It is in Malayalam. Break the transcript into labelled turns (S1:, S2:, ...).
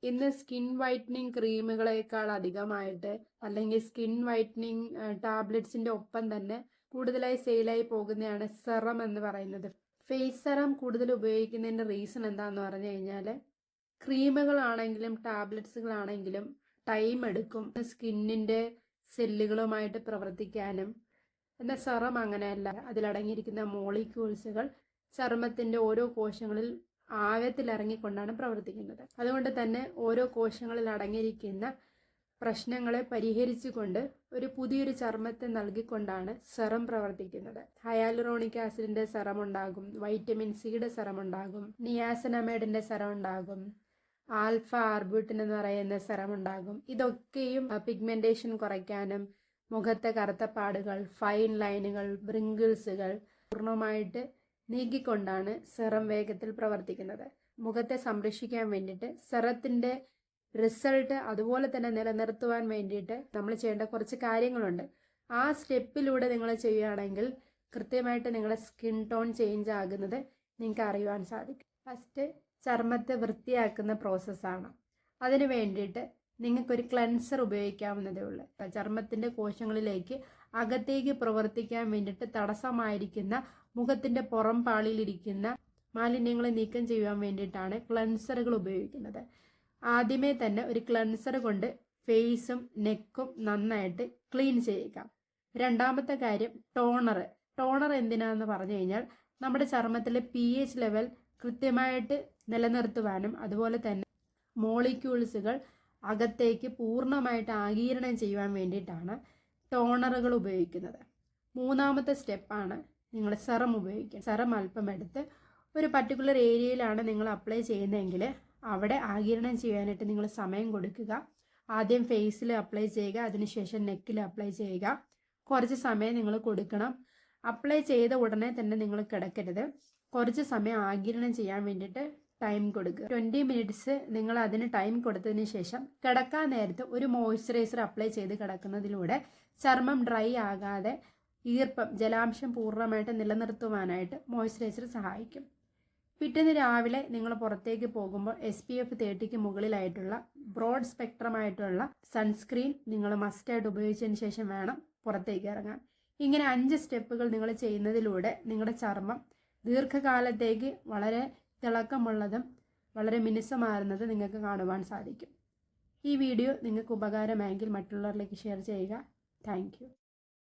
S1: ഇന്ന് സ്കിൻ വൈറ്റനിങ് ക്രീമുകളേക്കാൾ അധികമായിട്ട് അല്ലെങ്കിൽ സ്കിൻ വൈറ്റനിങ് ടാബ്ലറ്റ്സിന്റെ ഒപ്പം തന്നെ കൂടുതലായി സെയിലായി പോകുന്നതാണ് സെറം എന്ന് പറയുന്നത്. ഫേസ് സെറം കൂടുതൽ ഉപയോഗിക്കുന്നതിന്റെ റീസൺ എന്താന്ന് പറഞ്ഞു കഴിഞ്ഞാൽ ക്രീമുകളാണെങ്കിലും ടാബ്ലറ്റ്സുകളാണെങ്കിലും ടൈം എടുക്കും സ്കിന്നിന്റെ സെല്ലുകളുമായിട്ട് പ്രവർത്തിക്കാനും. എന്നാൽ സെറം അങ്ങനെയല്ല. അതിലടങ്ങിയിരിക്കുന്ന മോളിക്യൂൾസുകൾ ചർമ്മത്തിന്റെ ഓരോ കോശങ്ങളിൽ ആഴത്തിലിറങ്ങിക്കൊണ്ടാണ് പ്രവർത്തിക്കുന്നത്. അതുകൊണ്ട് തന്നെ ഓരോ കോശങ്ങളിൽ അടങ്ങിയിരിക്കുന്ന പ്രശ്നങ്ങളെ പരിഹരിച്ചുകൊണ്ട് ഒരു പുതിയൊരു ചർമ്മത്തെ നൽകിക്കൊണ്ടാണ് സെറം പ്രവർത്തിക്കുന്നത്. ഹയാലുറോണിക് ആസിഡിന്റെ സെറം ഉണ്ടാകും, വൈറ്റമിൻ സിയുടെ സെറം ഉണ്ടാകും, നിയാസിനമൈഡിന്റെ സെറം ഉണ്ടാകും, ആൽഫ ആർബ്യൂട്ടിൻ എന്ന് പറയുന്ന സെറം ഉണ്ടാകും. ഇതൊക്കെയും പിഗ്മെന്റേഷൻ കുറയ്ക്കാനും മുഖത്തെ കറുത്ത പാടുകൾ, ഫൈൻ ലൈനുകൾ, ബ്രിങ്കിൾസുകൾ പൂർണ്ണമായിട്ട് നീക്കിക്കൊണ്ടാണ് സെറം വേഗത്തിൽ പ്രവർത്തിക്കുന്നത്. മുഖത്തെ സംരക്ഷിക്കാൻ വേണ്ടിയിട്ട് സെറത്തിന്റെ റിസൾട്ട് അതുപോലെ തന്നെ നിലനിർത്തുവാൻ വേണ്ടിയിട്ട് നമ്മൾ ചെയ്യേണ്ട കുറച്ച് കാര്യങ്ങളുണ്ട്. ആ സ്റ്റെപ്പിലൂടെ നിങ്ങൾ ചെയ്യുകയാണെങ്കിൽ കൃത്യമായിട്ട് നിങ്ങളുടെ സ്കിൻ ടോൺ ചേഞ്ച് ആകുന്നത് നിങ്ങൾക്ക് അറിയുവാൻ സാധിക്കും. ഫസ്റ്റ് ചർമ്മത്തെ വൃത്തിയാക്കുന്ന പ്രോസസ്സാണ്. അതിന് വേണ്ടിയിട്ട് നിങ്ങൾക്കൊരു ക്ലെൻസർ ഉപയോഗിക്കാവുന്നതേ ഉള്ളൂ. ചർമ്മത്തിൻ്റെ കോശങ്ങളിലേക്ക് അകത്തേക്ക് പ്രവർത്തിക്കാൻ വേണ്ടിയിട്ട് തടസ്സമായിരിക്കുന്ന മുഖത്തിൻ്റെ പുറം പാളിയിലിരിക്കുന്ന മാലിന്യങ്ങളെ നീക്കം ചെയ്യാൻ വേണ്ടിയിട്ടാണ് ക്ലെൻസറുകൾ ഉപയോഗിക്കുന്നത്. ആദ്യമേ തന്നെ ഒരു ക്ലെൻസർ കൊണ്ട് ഫേസും നെക്കും നന്നായിട്ട് ക്ലീൻ ചെയ്യുക. രണ്ടാമത്തെ കാര്യം ടോണർ. ടോണർ എന്തിനാന്ന് പറഞ്ഞു കഴിഞ്ഞാൽ നമ്മുടെ ചർമ്മത്തിലെ pH ലെവൽ കൃത്യമായിട്ട് നിലനിർത്തുവാനും അതുപോലെ തന്നെ മോളിക്യൂൾസുകൾ അകത്തേക്ക് പൂർണ്ണമായിട്ട് ആഗിരണം ചെയ്യുവാൻ വേണ്ടിയിട്ടാണ് ടോണറുകൾ ഉപയോഗിക്കുന്നത്. മൂന്നാമത്തെ സ്റ്റെപ്പാണ് നിങ്ങൾ സെറം ഉപയോഗിക്കുക. സെറം അല്പം എടുത്ത് ഒരു പർട്ടിക്കുലർ ഏരിയയിലാണ് നിങ്ങൾ അപ്ലൈ ചെയ്യുന്നതെങ്കിൽ അവിടെ ആഗിരണം ചെയ്യാനായിട്ട് നിങ്ങൾ സമയം കൊടുക്കുക. ആദ്യം ഫേസിൽ അപ്ലൈ ചെയ്യുക, അതിനുശേഷം നെക്കിൽ അപ്ലൈ ചെയ്യുക. കുറച്ച് സമയം നിങ്ങൾ കൊടുക്കണം. അപ്ലൈ ചെയ്ത ഉടനെ തന്നെ നിങ്ങൾ കിടക്കരുത്. കുറച്ച് സമയം ആഗിരണം ചെയ്യാൻ വേണ്ടിയിട്ട് ടൈം കൊടുക്കുക. 20 മിനിറ്റ്സ് നിങ്ങൾ അതിന് ടൈം കൊടുത്തതിന് ശേഷം കിടക്കാൻ നേരത്ത് ഒരു മോയ്സ്ചറൈസർ അപ്ലൈ ചെയ്ത് കിടക്കുന്നതിലൂടെ ചർമ്മം ഡ്രൈ ആകാതെ ഈർപ്പം, ജലാംശം പൂർണ്ണമായിട്ട് നിലനിർത്തുവാനായിട്ട് മോയ്സ്ചറൈസർ സഹായിക്കും. പിറ്റേന്ന് രാവിലെ നിങ്ങൾ പുറത്തേക്ക് പോകുമ്പോൾ SPF 30ക്ക് മുകളിലായിട്ടുള്ള ബ്രോഡ് സ്പെക്ട്രമായിട്ടുള്ള സൺസ്ക്രീൻ നിങ്ങൾ മസ്റ്റായിട്ട് ഉപയോഗിച്ചതിന് ശേഷം വേണം പുറത്തേക്ക് ഇറങ്ങാൻ. ഇങ്ങനെ 5 സ്റ്റെപ്പുകൾ നിങ്ങൾ ചെയ്യുന്നതിലൂടെ നിങ്ങളുടെ ചർമ്മം ദീർഘകാലത്തേക്ക് വളരെ തിളക്കമുള്ളതും വളരെ മിനുസമാർന്നതും നിങ്ങൾക്ക് കാണുവാൻ സാധിക്കും. ഈ വീഡിയോ നിങ്ങൾക്ക് ഉപകാരമായെങ്കിൽ മറ്റുള്ളവരിലേക്ക് ഷെയർ ചെയ്യുക. Thank you.